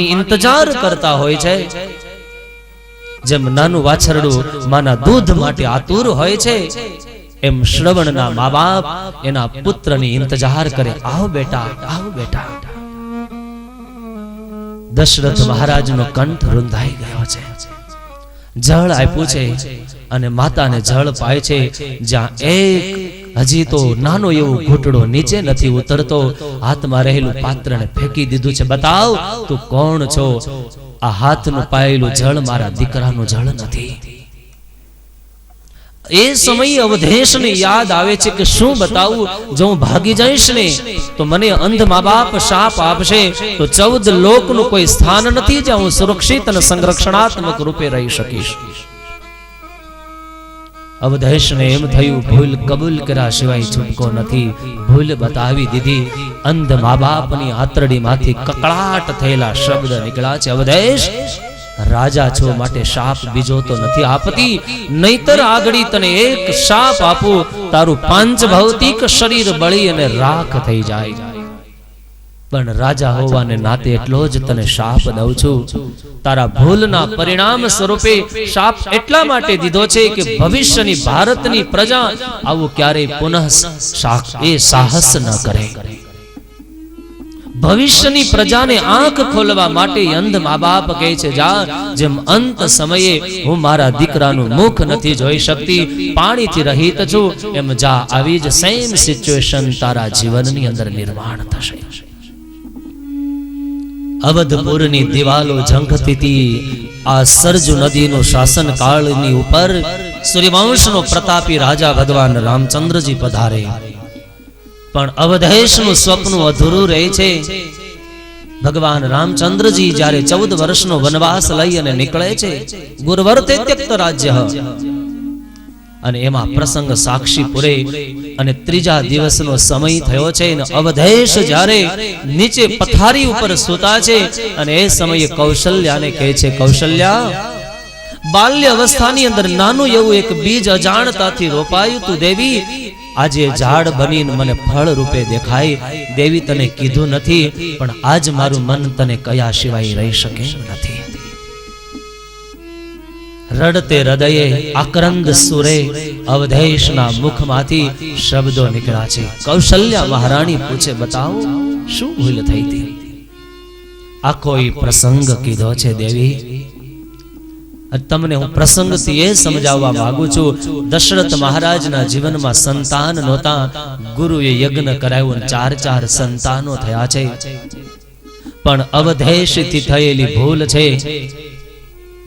इंतजार करता होय छे। जेम नानु वाछरडू माना दूध माटे आतुर होय छे, एम श्रवणना माँ बाप एना पुत्रनी इंतजार करे, आओ बेटा आओ बेटा। दशरथ महाराज नो कंठ रुंधाई गयो छे। जल आप्युं छे अने माताने जल पाय छे, ज्यां एक हजी तो नानो एवो घूंटड़ो नीचे नथी उतरतो, हाथमां रहेलुं पात्रने फेंकी दीधुं छे। बताव तू कोण छो? आ हाथनुं पायेलुं जल मारा दीकरानुं जल नथी। ए समय अवधेश ने याद आवे छे के शुं बताऊं, जो भागी जाईश ने तो मने अंध माँ बाप शाप आपशे, तो 14 लोकनुं कोई स्थान नथी ज्यां हुं सुरक्षित अने संरक्षणात्मक रूपे रही शकीश। अवधेश ने एम थयुं भूल कबूल कर्या सिवाय छूटको नथी। भूल बतावी दीधी। अंध माँ बापनी आतरडीमांथी ककड़ाट थयेला शब्द निकळ्या छे, अवधेश राजा छो माटे शाप बीजो तो नथी आपती, नहीतर आगड़ी तने एक शाप आपू, तारू पांच भौतिक शरीर बळी अने राख थई जाय। पण राजा होवाने नाते एटलो ज तने शाप दઉં છું। तारा भूलना परिणाम स्वरूपे शाप एटला माटे दीधो छे के भविष्यनी भारतनी प्रजा आवुं क्यारे पुनः साहस न करे। भविष्यनी प्रजाने आंख खोलवा माटे अंध माँ बाप कहे छे, जा जेम अंत समये हूँ मारा दीकरानुं मुख नथी जोई शकती, पाणीथी रहित छुं, एम जा आवी ज सेम सिच्युएशन तारा जीवननी अंदर निर्माण थशे। अवधपुरनी दिवालो झंखती थी। आ सरजू नदीनो शासन काळनी उपर सूर्यवंशनो प्रतापी राजा भगवान रामचंद्रजी पधारे, पण अवधेशનું સ્વપ્ન અધૂરું રહે છે। ભગવાન રામચંદ્રજી જ્યારે 14 વર્ષનો વનવાસ લઈ અને નીકળે છે, ગુરવર્તે ત્યક્ત રાજ્ય અને એમાં પ્રસંગ સાક્ષીપુરે અને ત્રીજા દિવસનો સમય થયો છે અને અવધેશ જ્યારે નીચે પથારી ઉપર સૂતા છે અને એ સમયે કૌશલ્યાને કહે છે, કૌશલ્યા બાલ્ય અવસ્થાની અંદર નાનું એવું એક બીજ અજાણતાથી રોપાયું તું દેવી, આજે ઝાડ બનીને મને ફળ રૂપે દેખાય। દેવી તને કીધું નથી, પણ આજ મારું મન તને કયા સિવાય રહી શકે નથી। રડતે હૃદયે આક્રંદ સુરે અવધેશના મુખમાંથી શબ્દો નીકળ્યા છે। કૌશલ્યા મહારાણી પૂછે, બતાવો શું ભૂલ થઈ હતી? આ કોઈ પ્રસંગ કીધો છે દેવી? तमने हूँ प्रसंग थी ए समझावा मांगू छू। दशरथ महाराज ना जीवन में संतान नोता, गुरुए यज्ञ करायो, 4 संतानो थया छे, पण अवधेश थी थयेली भूल छे।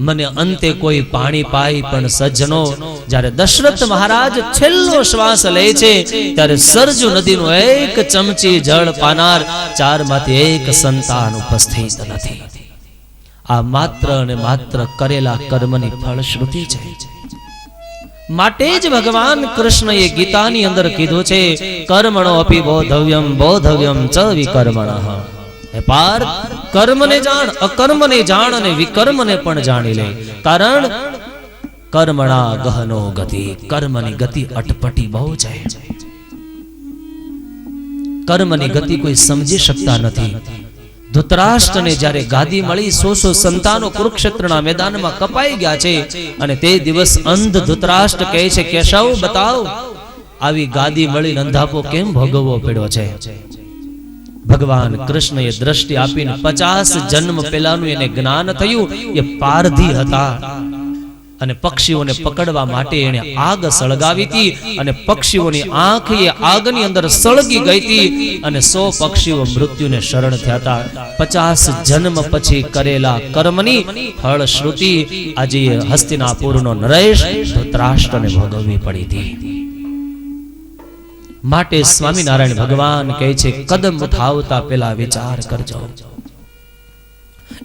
मने अंते कोई पाणी पाई, पण सज्जनो जारे दशरथ महाराज छेल्लो श्वास ले छे त्यारे सरजू नदीनो एक चमची जल पानार 4 मांथी एक संतान उपस्थित नथी। आ मात्र ने मात्र करेला कर्मनी फलश्रुति छे। माटे ज भगवान कृष्ण ये गीतानी अंदर कीधुं छे, कर्मणो अपि बोधव्यम बोधव्यम च विकर्मणः। हे पार्थ, कर्म ने जाण, अकर्म ने जाण अने विकर्म ने पण जाणी ले, कारण कर्मणा गहनो गति, कर्मनी गति अटपटी बहु छे। कर्मनी गति कोई समझी शकता नथी। धृतराष्ट्र ने जारे गादी मळी 100 संतानो कुरुक्षेत्रना मैदान में कपाई गया छे अने ते दिवस अंध धृतराष्ट्र कहे छे, केशव बताओ आवी गादी मळी अंधापो केम भोगवવો પડ્યો છે? भगवान कृष्ण ये दृष्टि आपीने 50 जन्म पहेलानुं एने ज्ञान थयुं। ये पारधी हता अने पक्षीओने पकड़वा माटे एणे आग सळगावी थी अने पक्षीओनी आंख ए आगनी अंदर सळगी गई थी अने 100 पक्षीओ मृत्युने शरण थया था। 50 जन्म पछी करेला कर्मनी फलश्रुति आज हस्तिनापुरनो नरेश धृतराष्ट्रने भोगववी पड़ी थी। माटे स्वामीनारायण भगवान कहे छे, कदम उठावता पेला विचार करजो।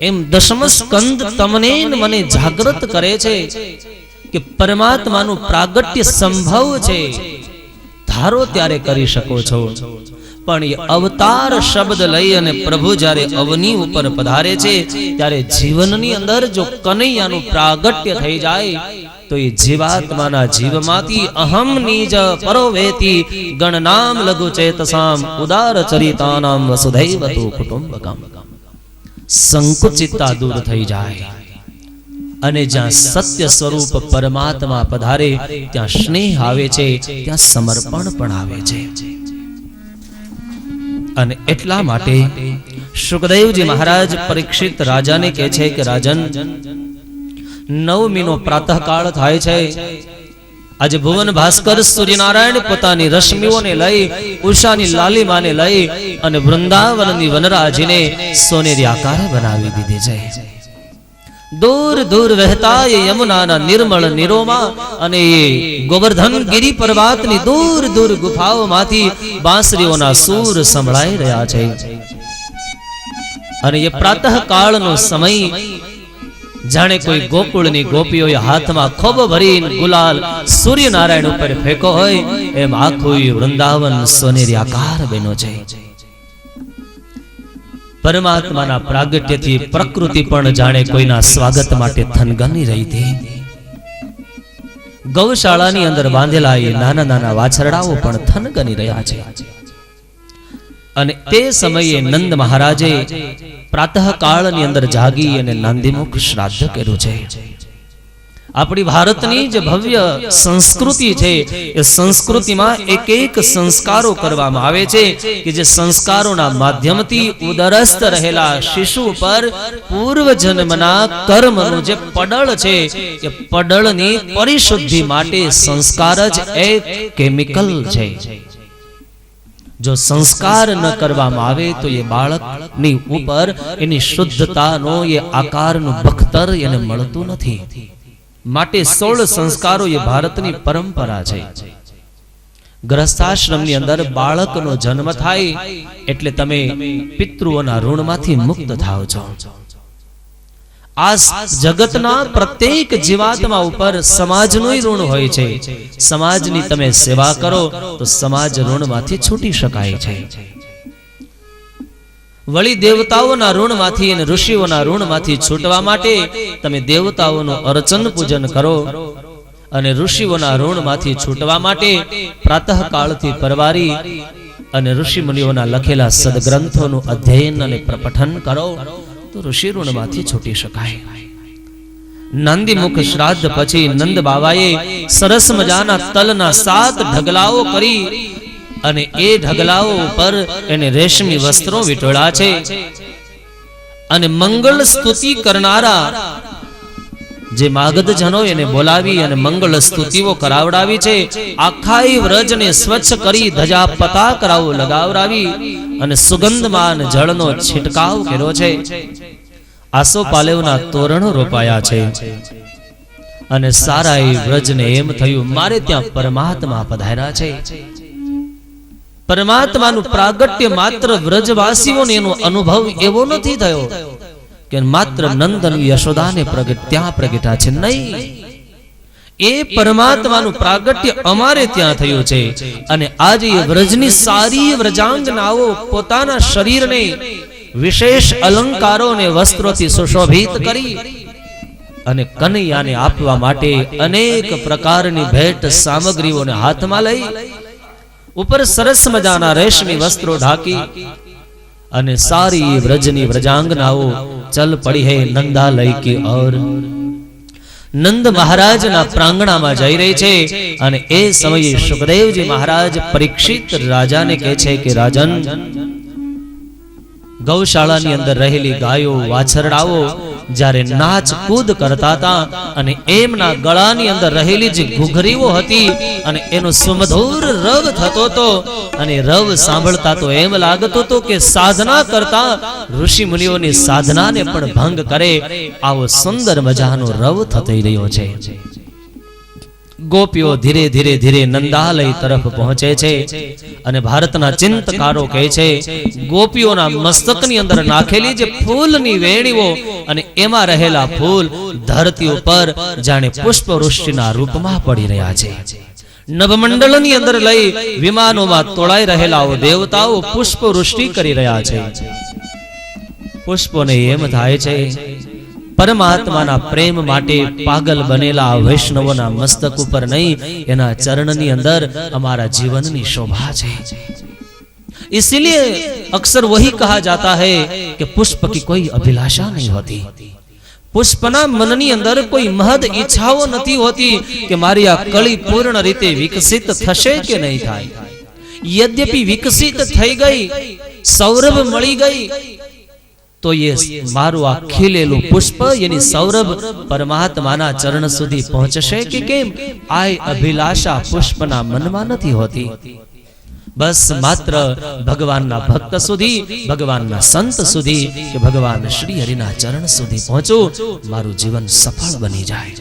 एम दशम स्कंद तमने मने जागृत करे छे कि परमात्मानुं प्रागट्य संभव छे, धारो त्यारे करी शको छो। पण ये अवतार शब्द लई अने प्रभु जारे अवनी उपर पधारे छे त्यारे जीवननी अंदर जो कनैयानुं प्रागट्य थई जाय तो ये जीवात्माना जीवमांथी अहम निज परोवेति गणनाम लघु चेतसाम उदार चरितानाम वसुधैव तु कुटुंबकम्। સંકુચિતતા દૂર થઈ જાય અને જ્યાં સત્ય સ્વરૂપ પરમાત્મા પધારે ત્યાં સ્નેહ આવે છે, ત્યાં સમર્પણ પણ આવે છે. અને એટલા માટે સુખદેવજી મહારાજ પરીક્ષિત રાજાને કહે છે કે રાજન, નવમીનો પ્રાતઃકાળ થાય છે. આજે ભુવન ભાસ્કર સૂર્યનારાયણ પોતાની રશ્મિઓને લઈ, ઉષાની લાલીમાને લઈ અને વૃંદાવનની વનરાજીને સોનેરી આકાર બનાવી દીધી છે. દૂર દૂર વહેતા એ યમુનાના નિર્મળ નીરોમાં અને એ ગોવર્ધન ગિરી પર્વતની દૂર દૂર ગુફાઓમાંથી બાંસરીઓના સૂર સંભળાઈ રહ્યા છે. અને એ પ્રાતઃકાળનો સમય જાણે કોઈ ગોકુળની ગોપીઓએ હાથમાં ખોબો ભરીને ગુલાલ સૂર્યનારાયણ ઉપર ફેંકો હોય એમ આખું વૃંદાવન સોનેરી આકાર બન્યો છે. પરમાત્માના પ્રાગટ્યથી પ્રકૃતિ પણ જાણે કોઈના સ્વાગત માટે થનગની રહી હતી. ગૌશાળાની અંદર બાંધેલા એ નાના નાના વાછરડાઓ પણ થનગની રહ્યા છે. અને તે સમયે નંદ મહારાજે પ્રાતઃકાળની અંદર જાગી અને નાંદીમુખ શ્રાદ્ધ કર્યું છે. આપણી ભારતની જે ભવ્ય સંસ્કૃતિ છે એ સંસ્કૃતિમાં એક એક સંસ્કારો કરવામાં આવે છે કે જે સંસ્કારોના માધ્યમથી ઉદરસ્થ રહેલા શિશુ પર પૂર્વ જન્મના કર્મનું જે પડળ છે એ પડળની પરિશુદ્ધિ માટે સંસ્કાર જ એક કેમિકલ છે. જો સંસ્કાર ન કરવામાં આવે તો એ બાળકની ઉપર એની શુદ્ધતાનો એ આકારનું બખ્તર એને મળતું નથી. માટે 16 સંસ્કારો એ ભારતની પરંપરા છે. ગ્રસ્તાશ્રમની અંદર બાળકનો જન્મ થાય એટલે તમે પિતૃઓના ઋણમાંથી મુક્ત થાવ છો. આ જગતના પ્રત્યેક જીવાત્મા ઉપર સમાજનું ઋણ હોય છે. સમાજની તમે સેવા કરો તો સમાજ ઋણમાંથી છૂટી શકાય છે. વળી દેવતાઓના ઋણમાંથી અને ઋષિઓના ઋણમાંથી છૂટવા માટે તમે દેવતાઓનું અર્ચન પૂજન કરો અને ઋષિઓના ઋણમાંથી છૂટવા માટે પ્રાતઃકાળથી પરવારી અને ઋષિ મુનિઓના લખેલા સદગ્રંથોનું અધ્યયન અને પ્રપઠન કરો તો ઋષિ ઋણમાંથી છૂટી શકાય. નાંદીમુખ શ્રાદ્ધ પછી નંદ બાવાએ સરસ મજાના તલના 7 ઢગલાઓ કરી અને એ ઢગલાઓ ઉપર એને રેશમી વસ્ત્રો વીંટળ્યા છે. અને મંગળ સ્તુતિ કરનારા જે માગધજનો એને બોલાવી અને મંગળ સ્તુતિઓ કરાવડાવી છે. આખા વ્રજને સ્વચ્છ કરી ધજા પતાકરાઓ લગાવડાવી અને સુગંધમાન જળનો છિટકાવ કર્યો છે. આસોપાલવના તોરણો રોપાયા છે. અને સારા એ વ્રજને એમ થયું મારે ત્યાં પરમાત્મા પધાર્યા છે. પરમાત્માનું પ્રાગટ્ય માત્ર વ્રજવાસીઓને એનો અનુભવ એવો નથી થયો કે માત્ર નંદ અને યશોદાને ત્યાં પ્રગટ્યા છે. નહીં, એ પરમાત્માનું પ્રાગટ્ય અમારે ત્યાં થયું છે. અને આજે એ વ્રજની સારી વ્રજાંગનાઓ પોતાના શરીરને વિશેષ અલંકારો અને વસ્ત્રોથી સુશોભિત કરી અને કનૈયાને આપવા માટે અનેક પ્રકારની ભેટ સામગ્રીઓને હાથમાં લઈ ઉપર સરસ મજાના રેશમી વસ્ત્રો ઢાંકી અને સારી વ્રજની વ્રજાંગનાઓ ચલ પડી હૈ નંદાલય કી ઓર નંદ મહારાજના પ્રાંગણામાં જઈ રહી છે. અને એ સમયે સુખદેવજી મહારાજ પરીક્ષિત રાજાને કહે છે કે રાજન, ગૌશાળાની અંદર રહેલી ગાયો વાછરડાઓ જ્યારે નાચ કૂદ કરતા હતા અને એમના ગળાની અંદર રહેલી જે ઘૂઘરીઓ હતી અને એનો સુમધુર રવ થતો હતો અને રવ સાંભળતા તો એમ લાગતું હતું કે સાધના કરતા ઋષિ મુનિઓની સાધનાને પણ ભંગ કરે આવો સુંદર મજાનો રવ થતો રહ્યો છે. ગોપીઓ ધીરે ધીરે ધીરે નંદાલય તરફ પહોંચે છે. અને ભારતના ચિંતકારો કહે છે ગોપીઓના મસ્તકની અંદર નાખેલી જે ફૂલની વેણીઓ અને એમાં રહેલા ફૂલ ધરતી ઉપર જાણે પુષ્પવૃષ્ટિના રૂપમાં પડી રહ્યા છે. નભમંડળની અંદર લઈ વિમાનોમાં તોળાઈ રહેલા દેવતાઓ પુષ્પવૃષ્ટિ કરી રહ્યા છે. પુષ્પોને એમ થાય છે પરમાત્માના પ્રેમ માટે પાગલ બનેલા વૈષ્ણવોના મસ્તક ઉપર નહીં, એના ચરણની અંદર અમારા જીવનની શોભા છે. इसीलिए अक्सर वही कहा जाता है कि पुष्प की कोई अभिलाषा नहीं होती, पुष्पना मननी अंदर कोई महद ઈચ્છાઓ નથી હોતી કે મારી આ કળી પૂર્ણ રીતે વિકસિત થશે કે નહીં થાય। यद्यपि विकसित થઈ ગઈ, સૌરભ મળી ગઈ, तो ये मारू आ खिलेलू पुष्प यानी सौरभ परमात्माना चरण सुधी पहुंचशे के केम? आय अभिलाषा पुष्पना मनमा नथी होती। बस मात्र भगवानना भक्त सुधी, भगवानना संत सुधी के भगवान श्री हरिना चरण सुधी पहुंचो, मारू जीवन सफल बनी जाए।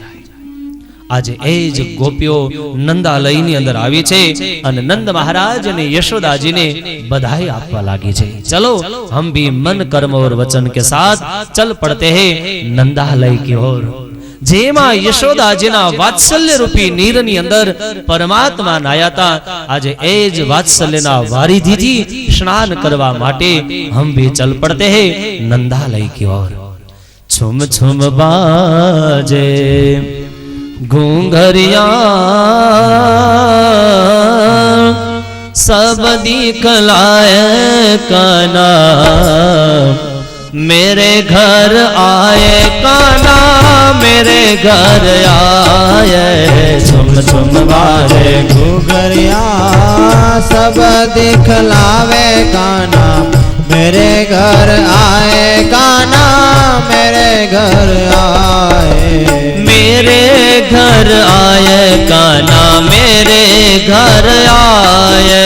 आज एज गोपियों नंदालयनी अंदर आवी छे अने नंद महाराज ने यशोदाजी ने बधाई आपवा लागी छे। चलो हम भी मन कर्म और वचन के साथ चल पड़ते हैं नंदालय की ओर। जेमा यशोदाजीना वात्सल्य रूपी नीरनी अंदर परमात्मा नायाता, आज एज वात्सल्यना वारिधीथी स्नान करवा माटे हम भी चल पड़ते हैं नंदालय की ओर। छुम छुम बाजे घूंघरिया सब दिखलाए काना, मेरे घर आए काना, मेरे घर आए। छुम छुम बाजे घूंघरिया सब दिखलावे काना, मेरे घर आए काना, मेरे घर आए। मेरे घर आए काना, मेरे घर आए।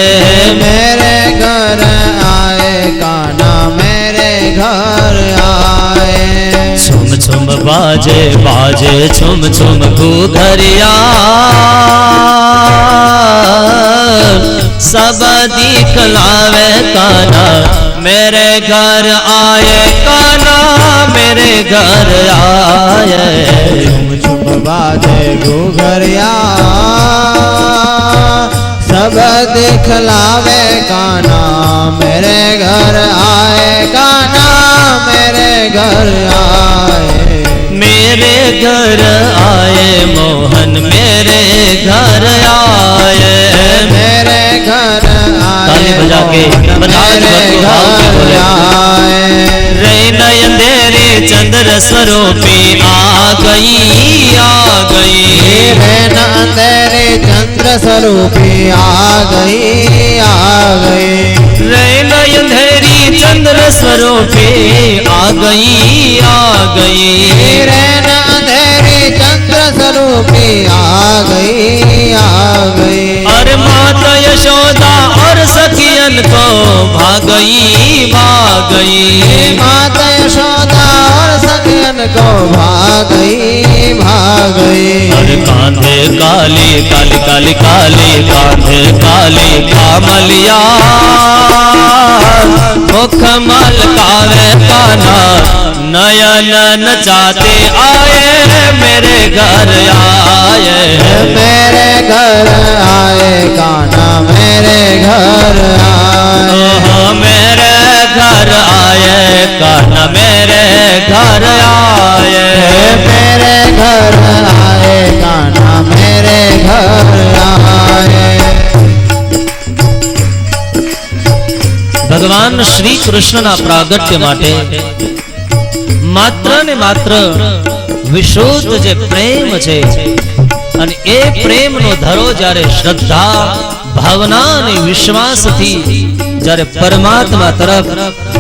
मेरे घर आए काना, मेरे घर आए। छुम छुम बाजे बाजे छुम छुम घूंघरिया सब दिखलावे काना, मेरे घर आए काना, मेरे घर आए। छुम छुम बाजे घूंघरिया सब दिखलावे काना, मेरे घर आए काना, मेरे घर आए। मेरे घर आए मोहन, मेरे घर आए। मेरे घर आए ताली बजा के मेरे घर आए। रे नयन तेरे चंद्र स्वरूपी आ गई, आ गई। रे नयन तेरे चंद्र स्वरूपी आ गई, आ गई। रे नयन तेरी चंद्र स्वरूपी आ गई, आ गई। रे नयन तेरे चंद्र स्वरूपी आ गई, आ गई। और माता यशोदा और सखियन को भागई, भागई। माता यशोदा और सखियन को भागई, भागई। और कांधे काली काली काली काली, कांधे काली कामलिया, मुख मलकावे काना, नयन नचाते आए, मेरे घर आए। मेरे घर आए काना, मेरे घर आए। मेरे घर आए काना, मेरे घर आए। मेरे घर आए काना, मेरे घर आए। भगवान श्री कृष्ण ना प्रागट्य माटे मात्र ने मात्र विशुद्ध जे प्रेम छे, અને એ પ્રેમનો ધરો જ્યારે શ્રદ્ધા, ભાવના અને વિશ્વાસથી જ્યારે પરમાત્મા તરફ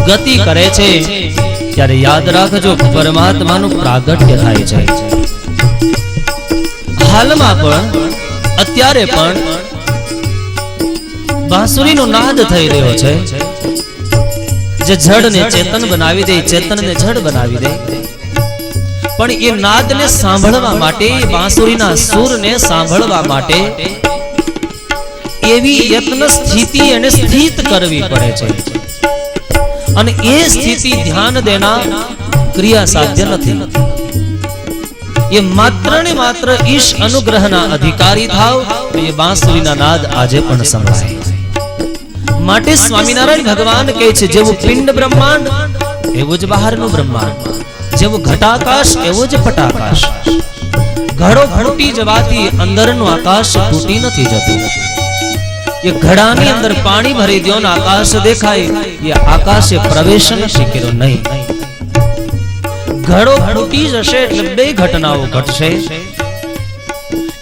ગતિ કરે છે, ત્યારે યાદ રાખજો પરમાત્માનું પ્રાગટ્ય થાય છે। હાલમાં પણ અત્યારે પણ બાંસુરીનો નાદ થઈ રહ્યો છે, જે જડને ચેતન બનાવી દે, ચેતનને જડ બનાવી દે। પણ એ નાદને સાંભળવા માટે, બાંસુરીના સૂરને સાંભળવા માટે એવી યત્ન સ્થિતિ એને સ્થિત કરવી પડે છે, અને એ સ્થિતિ ધ્યાન દેના ક્રિયા સાધ્ય નથી। ये मात्र ने मात्र ईश अनुग्रहना अधिकारी थाव, तो ये बांसुरीना नाद आजे पण संभळाय। माटे स्वामीनारायण भगवान कहे छे, जेवो पिंड ब्रह्मांड एवो ज बहारनो ब्रह्मांड, जेवो घटाकाश एवो ज पटाकाश। घड़ो फूटी जवाती अंदरनो आकाश फूटी नथी जतुं। ये घड़ानी अंदर पानी भरी दियो ने आकाश देखाय, ये आकाशे प्रवेश નથી કર્યો નહીં. ઘડો ફૂટી જશે એટલે બે ઘટનાઓ ઘટશે.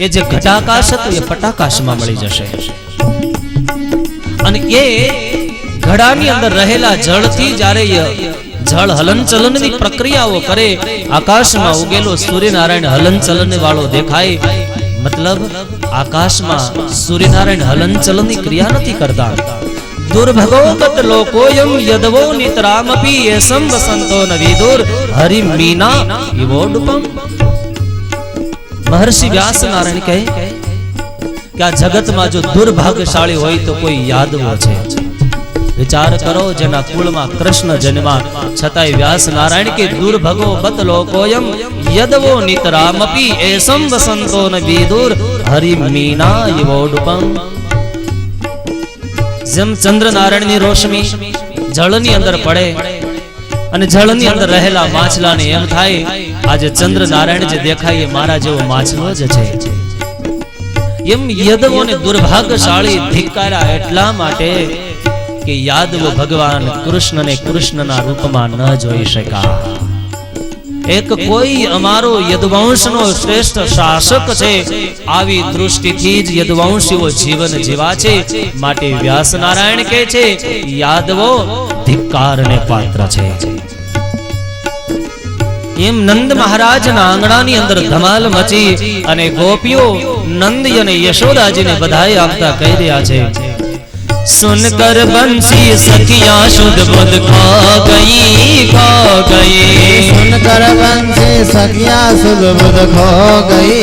એ જે ઘટાકાશ હતો એ પટાકાશમાં મળી જશે. અને એ ઘડાની અંદર રહેલા જળથી જ્યારે જળ હલનચલનની પ્રક્રિયાઓ કરે, આકાશમાં ઉગેલો સૂર્યનારાયણ હલનચલન વાળો દેખાય. મતલબ આકાશમાં સૂર્યનારાયણ હલનચલનની ક્રિયા નથી કરતા. દુર્ભગોગત લોકોયમ યદવો નિતરામપી એસમ વસંતો ન વિદુર હરિ મીના ઇવોડુપમ. મહર્ષિ વ્યાસ નારાયણ કહે કે આ જગતમાં જો દુર્ભાગ્યશાળી હોય તો કોઈ યાદવો છે. વિચાર કરો, જેના કુળમાં કૃષ્ણ જન્મા છતાંય વ્યાસ નારાયણ કે દુર્ભગો બત લોકોયમ યદવો નિતરામપી એસમ વસંતો ન વિદુર હરિ મીના ઇવોડુપમ. જેમ ચંદ્ર નારાયણની રોશની જળની અંદર પડે અને જળની અંદર રહેલા માછલાને એમ થાય આજે ચંદ્ર નારાયણ જે દેખાય એ મારા જેવો માછલો જ છે. એમ યદવોને દુર્ભાગ્યશાળી ધિક્કાર્યા એટલા માટે કે યાદવો ભગવાન કૃષ્ણને કૃષ્ણના રૂપમાં ન જોઈ શકા. એક કોઈ અમારો યદુવંશનો શ્રેષ્ઠ શાસક છે, આવી દૃષ્ટિથી જ યદુવંશીઓ જીવન જીવા છે. માટે વ્યાસ નારાયણ કહે છે યાદવો ધિક્કારને પાત્ર છે. એમ નંદ મહારાજના આંગણાની અંદર ધમાલ મચી અને ગોપીઓ નંદ અને યશોદાજીને બધાઈ આપતા કહી રહ્યા છે, सुनकर बंसी सखियां शुद्ध बुद्ध खा गई खा गई. सुनकर बंसी सखियां शुद्ध बुद्ध खो गई.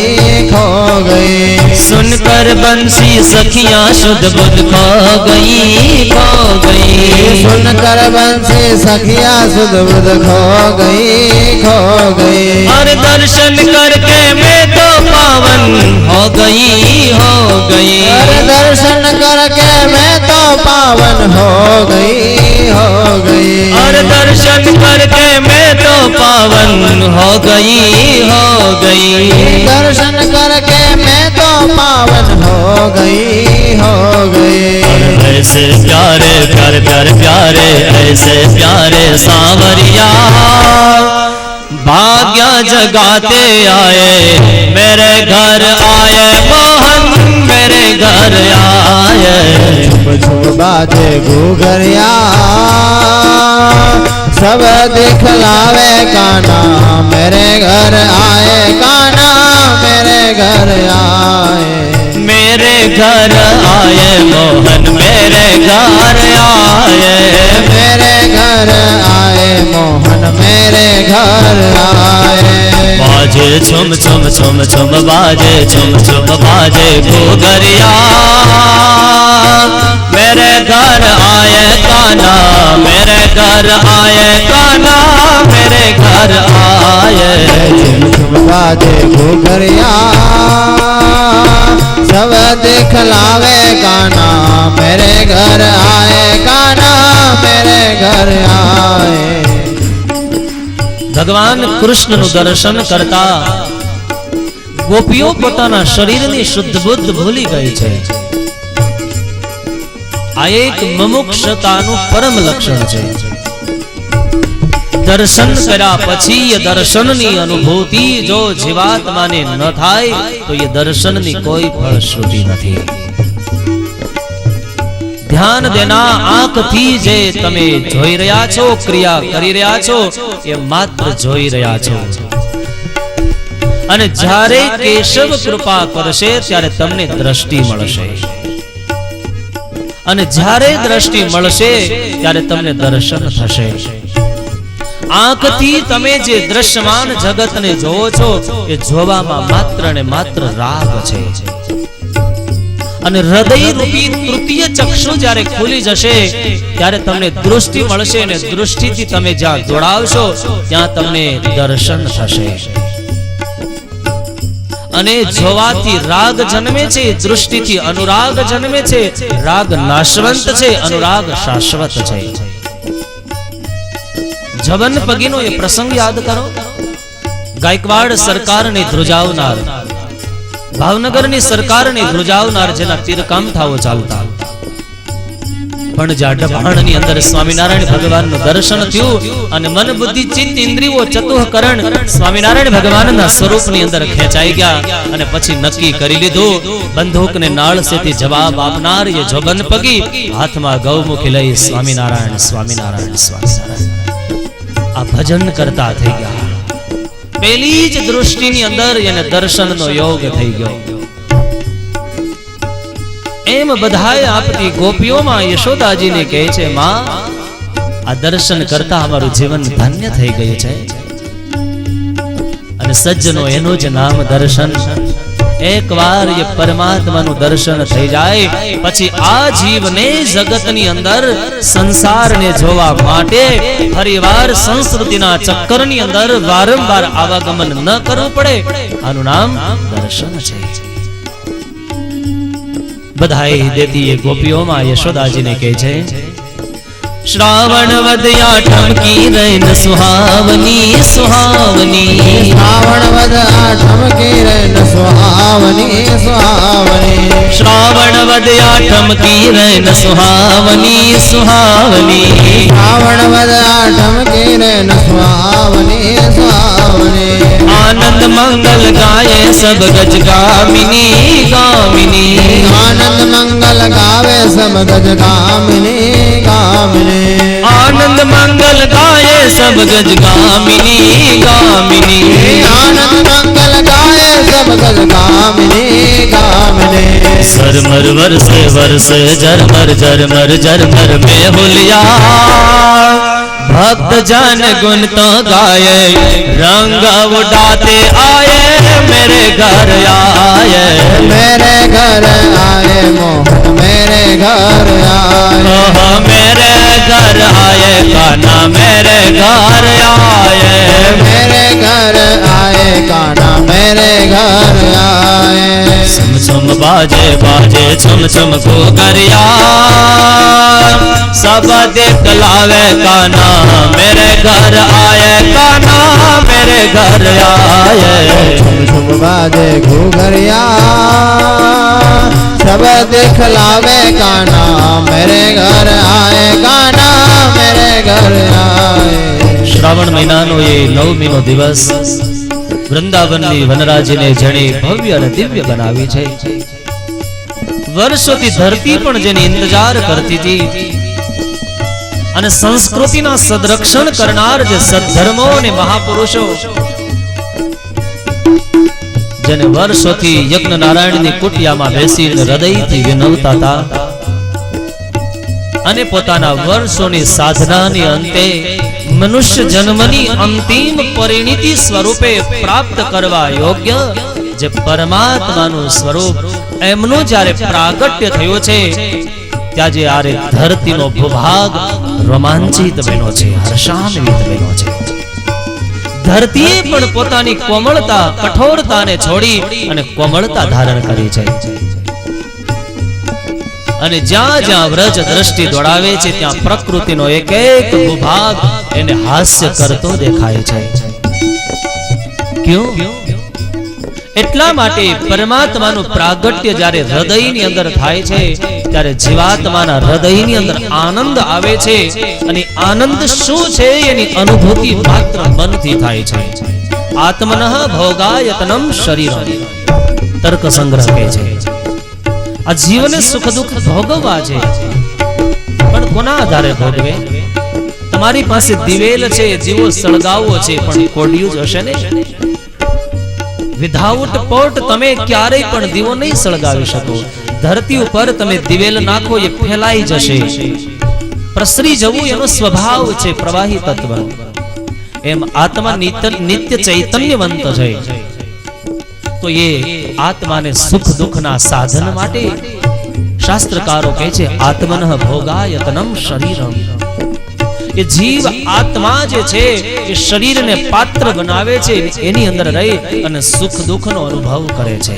सुनकर बंसी सखियां शुद्ध बुद्ध खा गई खा गई. सुनकर बंसी सखियां शुद्ध बुद्ध खो गई. और दर्शन करके मैं तो पावन हो गई हो गई. और दर्शन करके मैं तो पावन हो गई हो गई. और दर्शन करके मैं तो पावन हो गई हो गई. दर्शन करके मैं तो पावन हो गई हो गई. ऐसे प्यारे प्यारे प्यारे प्यारे ऐसे प्यारे सांवरिया भाग्य जगाते आए मेरे घर आए मोहन मेरे घर आए. छुप छुप बाजे घूघरिया सब दिखलावे काना मेरे घर आए काना मेरे घर आए. मेरे घर आए मोहन मेरे घर आए. मेरे घर आए मोहन मेरे घर आए. बाजे छुम छुम छुम छुम बाजे छुम छुम बाजे घूघरिया मेरे घर आए काना मेरे घर आए काना मेरे घर आए. छुम छुम बाजे घूघरिया सब दिखलावे काना मेरे घर आए काना मेरे घर आए. ભગવાન કૃષ્ણનું દર્શન કરતા ગોપીઓ પોતાના શરીરની શુદ્ધ બુદ્ધ ભૂલી ગઈ છે. આ એક મુમુક્ષતાનું પરમ લક્ષણ છે. દર્શન કર્યા પછી એ દર્શનની અનુભૂતિ જો જીવાત્માને ન થાય તો એ દર્શનની કોઈ ફળશ્રુતિ નથી. ધ્યાન દેના આંખથી જે તમે જોઈ રહ્યા છો, ક્રિયા કરી રહ્યા છો એ માત્ર જોઈ રહ્યા છો. અને જ્યારે કેશવ કૃપા કરશે ત્યારે તમને દ્રષ્ટિ મળશે. અને જ્યારે દ્રષ્ટિ મળશે ત્યારે તમને દર્શન થશે. આંખથી તમે જે દ્રશ્યમાન જગતને જોવો છો એ જોવામાં માત્ર ને માત્ર રાગ છે. અને હૃદય રૂપી તૃતીય ચક્ષુ જ્યારે ખુલી જશે ત્યારે તમને દૃષ્ટિ મળશે અને દૃષ્ટિથી તમે જ્યાં દોડાવશો ત્યાં તમને દર્શન થશે. અને જોવાથી રાગ જન્મે છે, દૃષ્ટિથી અનુરાગ જન્મે છે. રાગ નાશવંત છે, અનુરાગ શાશ્વત છે. જવન પગીનો એ પ્રસંગ યાદ કરો. ગાયકવાડ સરકારને ધ્રુજાવનાર, ભાવનગરની સરકારને ધ્રુજાવનાર જેના તીરકામઠાઓ ચાલતા પણ જ્યાં ડભાણની અંદર સ્વામિનારાયણ ભગવાનનું દર્શન થયું અને મન બુદ્ધિ ચિત્ત ઇન્દ્રિયો ચતુઃકરણ સ્વામિનારાયણ ભગવાનના સ્વરૂપની અંદર ખેંચાઈ ગયા અને પછી નક્કી કરી લીધું બંદૂકને નાળસેથી જવાબ આપનાર એ જોબન પગી હાથમાં ગૌમુખી લઈ સ્વામિનારાયણ સ્વામિનારાયણ સ્વામિનારાયણ આ ભજન કરતા થઈ ગયા. પેલી જ દૃષ્ટિની અંદર એને દર્શનનો યોગ થઈ ગયો. એમ બધાએ આપતી ગોપીઓમાં યશોદાજીને કહે છે, માં આ દર્શન કરતા અમારું જીવન ધન્ય થઈ ગયું છે. અને સજ્જનો એનું જ નામ દર્શન. એકવાર એ પરમાત્માનું દર્શન થઈ જાય પછી આ જીવને જગતની અંદર સંસારને જોવા માટે ફરીવાર સંસ્કૃતિના ચક્કરની અંદર વારંવાર આવાગમન ન કરવું પડે. આનું નામ દર્શન છે. બધાઈ દેતી એ ગોપીઓમાં યશોદાજીને કહે છે, શ્રાવણ વદ આઠમ કી રૈન સુહાવની સુહાવની. શ્રાવણ વદ આઠમ કી રૈન સુહાવની સુહાવની. શ્રાવણ વદ આઠમ કી રૈન સુહાવની સુહાવની. શ્રાવણ વદ આઠમ કી રૈન સુહાવની સુહાવની. આનંદ મંગલ ગાયે સબ ગજ ગામિની ગામિની. આનંદ મંગલ ગાવે સબ ગજ ગામિની ગામિની. આનંદ મંગલ ગાયે સબ ગજ ગામિની ગામિની. આનંદ મંગલ ગાવે સબ ગજ ગામિની ગામિની. सरमर वर्षे वर्षे झरमर झरमर झरमर में हुलिया भक्त जन गुण तो गाये रंग उड़ाते आए मेरे घर आए. मेरे घर आए मोहन मेरे घर आए. मेरे घर आए कान्हा मेरे घर आए. मेरे घर आए कान्हा मेरे घर आए. छम छम बाजे बाजे छम छम घोघरिया सब देख लावे कान्हा मेरे घर आए कान्हा मेरे घर आए. झुम झुम बाजे घूघरिया सब देख लावे कान्हा मेरे घर आए कान्हा मेरे घर आए. શ્રાવણ મહિનાનો એ 9મીનો દિવસ વૃંદાવનની વનરાજીને જેણે ભવ્ય અને દિવ્ય બનાવી છે. વર્ષોથી ધરતી પણ જેની ઇંતજાર કરતી હતી અને સંસ્કૃતિના સદરક્ષણ કરનાર જે સદ્ધર્મો અને મહાપુરુષો જેને વર્ષોથી યજ્ઞ નારાયણની કુટિયામાં બેસીને હૃદયથી વિનવતા હતા અને પોતાના વર્ષોની સાધનાની અંતે મનુષ્ય જન્મની અંતિમ પરિણીતિ સ્વરૂપે પ્રાપ્ત કરવા યોગ્ય જે પરમાત્માનું સ્વરૂપ એમનું જ્યારે પ્રાગટ્ય થયું છે ત્યાં જે આરે ધરતીનો ભૂભાગ રોમાંચિત બન્યો છે, હર્ષાન્વિત બન્યો છે. ધરતીએ પણ પોતાની કોમળતા કઠોરતાને છોડી અને કોમળતા ધારણ કરી છે. અને જ્યાં જ્યાં વ્રજ દ્રષ્ટિ દોડાવે છે ત્યાં પ્રકૃતિનો એક એક ભૂભાગ એને હાસ્ય કરતો દેખાય છે. ક્યું? એટલા માટે પરમાત્માનું પ્રાગટ્ય જ્યારે હૃદયની અંદર થાય છે ત્યારે જીવાત્માના હૃદયની અંદર આનંદ આવે છે અને આનંદ શું છે એની અનુભૂતિ માત્ર મનથી થાય છે. આત્મનઃ ભોગાયતનમ શરીરમ તર્ક સંગ્રહ કહે છે. આ જીવને સુખ દુઃખ ભોગવવા છે પણ કોના આધારે ભોગવે? તમારી પાસે દિવેલ છે, જીવો સળગાવવો છે પણ કોડિયું જ હશે ને. વિધાઉટ પોટ તમે ક્યારેય પણ દીવો નહીં સળગાવી શકો. ધરતી ઉપર તમે દિવેલ નાખો એ ફેલાઈ જશે, પ્રસરી જવું એનો સ્વભાવ છે, પ્રવાહી તત્વ. એમ આત્મા નિત્ય ચૈતન્યવંત છે. તો એ આત્માને સુખ દુઃખના સાધન માટે શાસ્ત્રકારો કહે છે આત્મનઃ ભોગાયતનમ શરીરમ. એ જીવ આત્મા જે છે એ શરીરને પાત્ર બનાવે છે, એની અંદર રહી અને સુખ દુઃખનો અનુભવ કરે છે.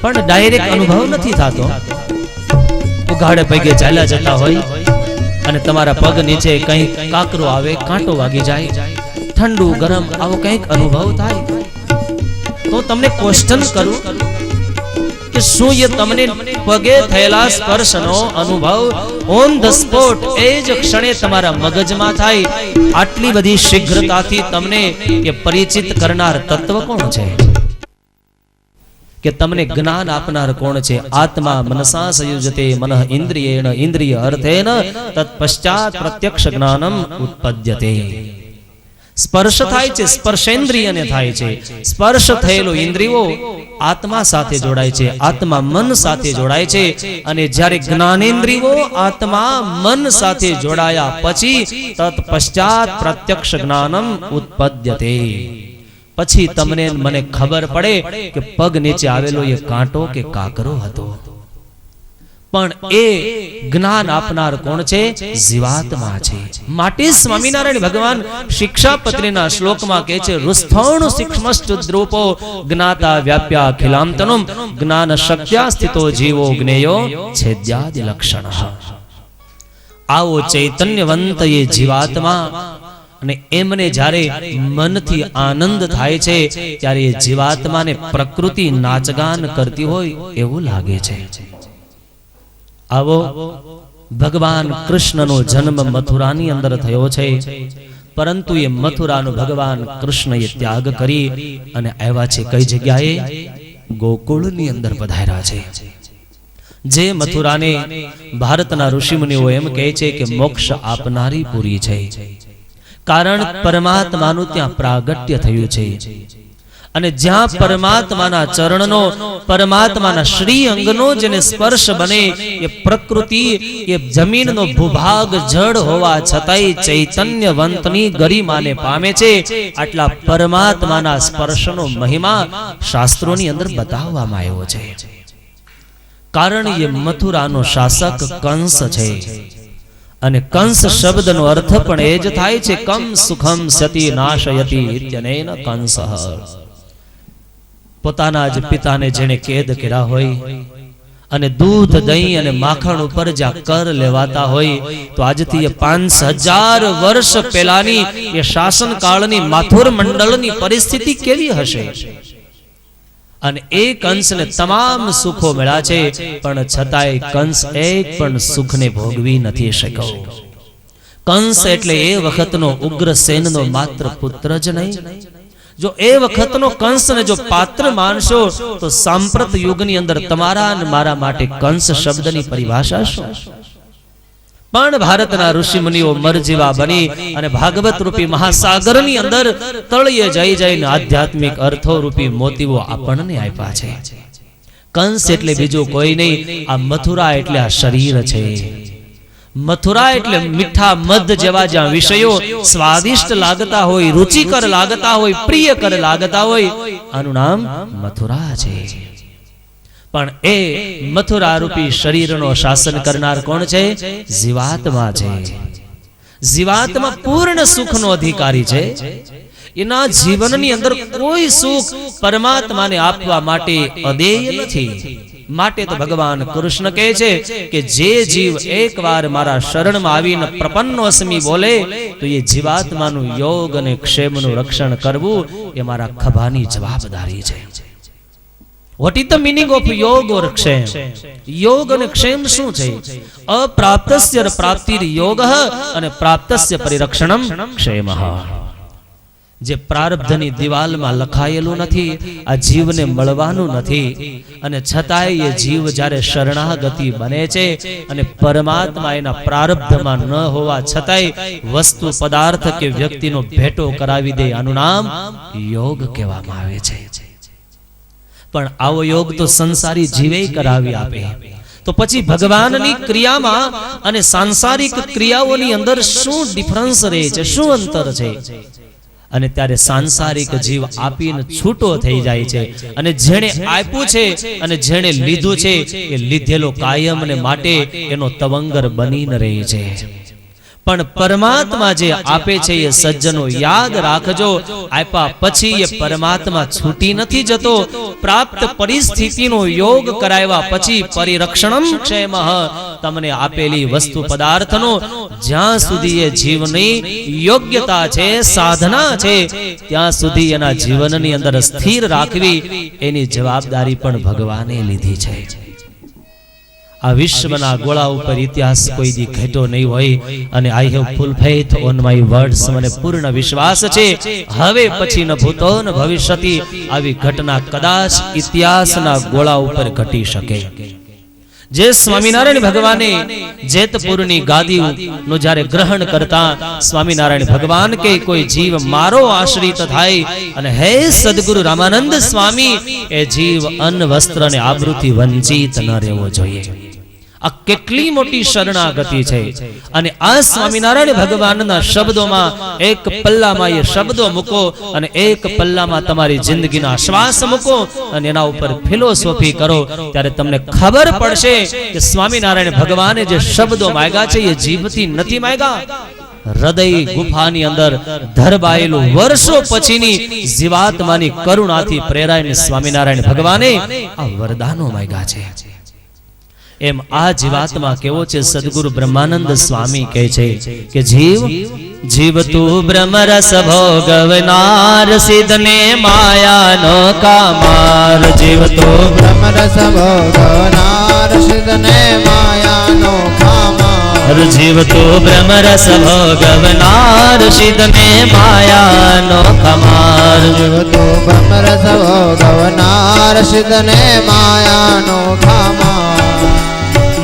પણ ડાયરેક્ટ અનુભવ નથી થતો. ઉઘાડે પગે ચાલ્યા જતા હોય અને તમારા પગ નીચે કંઈક કાકરો આવે, કાંટો વાગી જાય, ઠંડુ ગરમ આવો કંઈક અનુભવ થાય તો તમને ક્વેશ્ચન કરું કે શું એ તમને પગે થયેલા સ્પર્શનો અનુભવ ઓન ધ સ્પોટ એ જ ક્ષણે તમારા મગજમાં થાય? આટલી બધી શીઘ્રતાથી તમને એ પરિચિત કરનાર તત્વ કોણ છે? કે તમને જ્ઞાન આપનાર કોણ છે? આત્મા મનસા સંયુજતે મનઃ ઇન્દ્રિયેણ ઇન્દ્રિય અર્થેન તત્પશ્ચાત પ્રત્યક્ષ જ્ઞાનમ ઉત્પદ્યતે. સ્પર્શ થાય છે, સ્પર્શેન્દ્રિયને થાય છે. સ્પર્શ થયેલો ઇન્દ્રિયો આત્મા સાથે જોડાય છે, આત્મા મન સાથે જોડાય છે. અને જ્યારે જ્ઞાનેન્દ્રિયો આત્મા મન સાથે જોડાયા પછી તત્પશ્ચાત પ્રત્યક્ષ જ્ઞાનમ ઉત્પદ્યતે. પછી તમને મને ખબર પડે કે પગ નીચે આવેલો એ કાંટો કે કાકરો હતો. પણ એ જ્ઞાન આપનાર કોણ છે? જીવાત્મા છે. માટે સ્વામિનારાયણ ભગવાન શિક્ષાપત્રીના શ્લોકમાં કહે છે, રુસ્થોણ સૂક્ષ્મશ્ચુદ્રૂપો જ્ઞાતા વ્યાપ્યા અખિલાંતનમ જ્ઞાન શક્ત્યા સ્થિતો જીવો જ્ઞેયો છેદ્યાદિ લક્ષણ. આવો ચૈતન્યવંત એ જીવાત્મા. અને એમને જ્યારે મનથી આનંદ થાય છે ત્યારે એ જીવાત્માને પ્રકૃતિ નાચગાન કરતી હોય એવું લાગે છે. આવો ભગવાન કૃષ્ણનો જન્મ મથુરાની અંદર થયો છે, પરંતુ એ મથુરાનો ભગવાન કૃષ્ણએ ત્યાગ કરી અને આવ્યા છે કઈ જગ્યાએ? ગોકુળની અંદર પધાર્યા છે. જે મથુરાને ભારતના ઋષિમુનિઓ એમ કહે છે કે મોક્ષ આપનારી પુરી છે. કારણ પરમાત્માનું ત્યાં પ્રાગટ્ય થયું છે. અને જ્યાં પરમાત્માના ચરણનો, પરમાત્માના શ્રી અંગનો જેને સ્પર્શ બને, એ પ્રકૃતિ એ જમીનનો ભૂભાગ જડ હોવા છતાંય ચૈતન્યવંતની ગરિમાને પામે છે. આટલા પરમાત્માના સ્પર્શનો મહિમા શાસ્ત્રોની અંદર બતાવવામાં આવ્યો છે. કારણ એ મથુરાનો શાસક કંસ છે. અને કંસ શબ્દનો અર્થ પણ એ જ થાય છે, કમ સુખમ સતી નાશયતી ઇત્યનેન કંસઃ. પોતાના જ પિતાને જેણે કેદ કર્યા હોય અને દૂધ, દહીં અને માખણ ઉપર જ્યાં કર લેવાતા હોય, તો આજથી 5000 વર્ષ પહેલાની એ શાસનકાળની માથુર મંડળની પરિસ્થિતિ કેવી હશે? અને એ કંસને તમામ સુખો મળ્યા છે, પણ છતાંય કંસ એક પણ સુખને ભોગવી નથી શક્યો. કંસ એટલે એ વખતનો ઉગ્રસેનનો માત્ર પુત્ર જ નહીં. જો એ વખતનો કંસને જો પાત્ર માનશો તો સાંપ્રત યુગની અંદર તમારા અને મારા માટે કંસ શબ્દની પરિભાષા શું? પણ ભારતના ઋષિમુનિઓ મરજીવા બની અને ભાગવત રૂપી મહાસાગરની અંદર તળિયે જઈ જઈને આધ્યાત્મિક અર્થો રૂપી મોતીઓ આપણને આપ્યા છે. કંસ એટલે બીજું કોઈ નહીં, આ મથુરા એટલે આ શરીર છે. મથુરા એટલે મીઠા મધ જેવા જ્યાં વિષયો સ્વાદિષ્ટ લાગતા હોય, રુચિકર લાગતા હોય, પ્રિયકર લાગતા હોય, આનું નામ મથુરા છે. પણ એ મથુરા રૂપી શરીરનો શાસન કરનાર કોણ છે? જીવાત્મા છે. જીવાત્મા પૂર્ણ સુખનો અધિકારી છે. એના જીવનની અંદર કોઈ સુખ પરમાત્માને આપવા માટે અદેય નથી. માટે તો ભગવાન કૃષ્ણ કહે છે કે જે જીવ એકવાર મારા શરણમાં આવીને પ્રપન્નોસ્મિ બોલે તો એ જીવાત્માનું યોગ અને ક્ષેમનું રક્ષણ કરવું એ મારા ખભાની જવાબદારી છે. What is the meaning of યોગ or ક્ષેમ? યોગ અને ક્ષેમ શું છે? અપ્રાપ્તસ્ય પ્રાપ્તિર યોગઃ અને પ્રાપ્તસ્ય પરિરક્ષણમ ક્ષેમઃ. જે પ્રારબ્ધની દિવાલમાં લખાયેલું નથી, આ જીવને મળવાનું નથી, અને છતાંય એ જીવ જ્યારે શરણાગતિ બને છે અને પરમાત્મા એના પ્રારબ્ધમાં ન હોવા છતાંય વસ્તુ, પદાર્થ કે વ્યક્તિનો ભેટો કરાવી દે, આનું નામ યોગ કહેવામાં આવે છે. પણ આવો યોગ તો સંસારી જીવે કરાવી આપે. તો પછી ભગવાનની ક્રિયામાં અને સાંસારિક ક્રિયાઓની અંદર શું ડિફરન્સ રહે છે, શું અંતર છે? અને ત્યારે સાંસારિક જીવ આપીને છૂટો થઈ જાય છે, અને જેણે આપ્યું છે અને જેણે લીધું છે એ લીધેલો કાયમને માટે એનો તવંગર બનીને રહે છે. પણ પરમાત્મા જે આપે છે એ સજ્જનો યાદ રાખજો, આપ્યા પછી એ પરમાત્મા છૂટી નથી જતો. પ્રાપ્ત પરિસ્થિતિનો યોગ કરાવ્યા પછી પરિરક્ષણમ ક્ષેમઃ તમને આપેલી વસ્તુ પદાર્થનો જ્યાં સુધી એ જીવની યોગ્યતા છે, સાધના છે, ત્યાં સુધી એના જીવનની અંદર સ્થિર રાખવી એની જવાબદારી પણ ભગવાને લીધી છે. આ વિશ્વના ગોળા ઉપર ઇતિહાસ કોઈ દી ઘટ્યો નહીં હોય અને I have full faith on my words, મને પૂર્ણ વિશ્વાસ છે હવે પછી ન ભૂતો ન ભવિષ્યતિ આવી ઘટના કદાચ ઇતિહાસના ગોળા ઉપર ઘટી શકે. જે સ્વામિનારાયણ ભગવાને જેતપુરની ગાદીનું જ્યારે ગ્રહણ કરતા સ્વામિનારાયણ ભગવાન કે કોઈ જીવ મારો આશ્રિત થાય અને હે સદગુરુ રામાનંદ સ્વામી એ જીવ અન્ન વસ્ત્ર અને આબરૂથી વંચિત ન રહેવો જોઈએ. આ કેટલી મોટી શરણાગતિ છે. અને આ સ્વામિનારાયણ ભગવાનના શબ્દોમાં એક પલ્લામાં એ શબ્દો મૂકો અને એક પલ્લામાં તમારી જિંદગીના શ્વાસ મૂકો અને એના ઉપર ફિલોસોફી કરો, ત્યારે તમને ખબર પડશે કે સ્વામિનારાયણ ભગવાને જે શબ્દો માંગ્યા છે એ જીભથી નથી માંગ્યા. હૃદય ગુફાની અંદર ધરબાયેલું વર્ષો પછીની જીવાત્માની કરુણાથી પ્રેરાઈને સ્વામિનારાયણ ભગવાને આ વરદાનો માંગ્યા છે. એમ આ જીવાત્મા કેવો છે? સદગુરુ બ્રહ્માનંદ સ્વામી કહે છે કે જીવ તું બ્રહ્મરસ ભોગવનાર સિદ્ધને માયાનો કામાર. જીવ તું બ્રહ્મરસ ભોગવનાર સિદ્ધને માયાનો કામાર. જીવ તું બ્રહ્મરસ ભોગવનાર સિદ્ધને માયાનો કામાર. જીવ તું બ્રહ્મરસ ભોગવનાર સિદ્ધને માયાનો કામાર.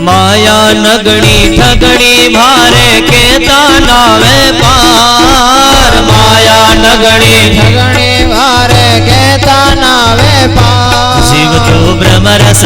માયા નગણી ઠગણી ભારે કેતા ના વેપાર. માયા નગણી ઠગણી ભારે કેતા ના વેપાર. જીવ તું બ્રહ્મરસ